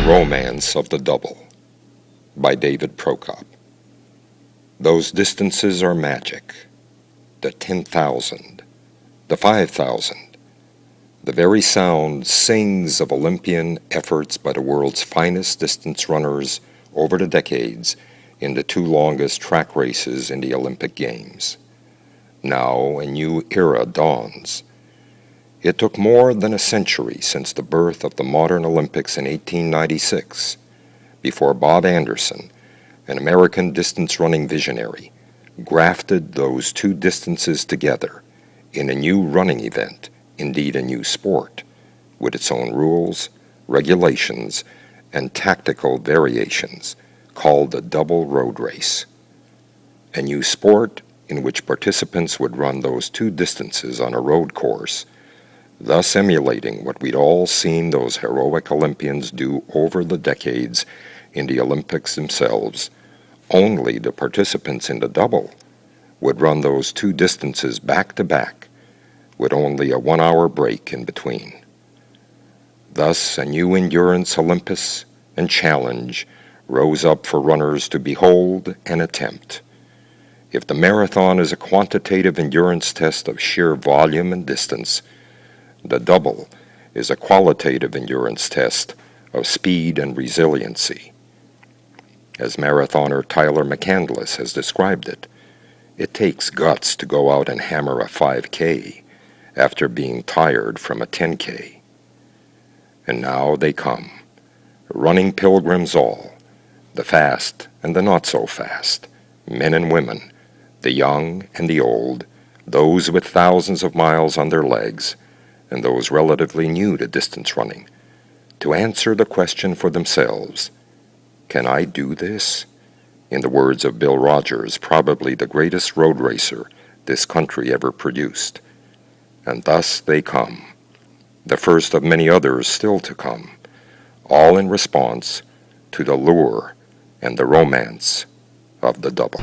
Romance of the Double by David Prokop. Those distances are magic. The 10,000, the 5,000. The very sound sings of Olympian efforts by the world's finest distance runners over the decades in the two longest track races in the Olympic Games. Now a new era dawns. It took more than a century since the birth of the modern Olympics in 1896 before Bob Anderson, an American distance running visionary, grafted those two distances together in a new running event, indeed a new sport, with its own rules, regulations, and tactical variations, called the double road race. A new sport in which participants would run those two distances on a road course, thus emulating what we'd all seen those heroic Olympians do over the decades in the Olympics themselves. Only the participants in the double would run those two distances back to back, with only a 1-hour break in between. Thus a new endurance Olympus and challenge rose up for runners to behold and attempt. If the marathon is a quantitative endurance test of sheer volume and distance, the double is a qualitative endurance test of speed and resiliency. As marathoner Tyler McCandless has described it, it takes guts to go out and hammer a 5K after being tired from a 10K. And now they come, running pilgrims all, the fast and the not so fast, men and women, the young and the old, those with thousands of miles on their legs, and those relatively new to distance running, to answer the question for themselves, can I do this? In the words of Bill Rogers, probably the greatest road racer this country ever produced. And thus they come, the first of many others still to come, all in response to the lure and the romance of the double.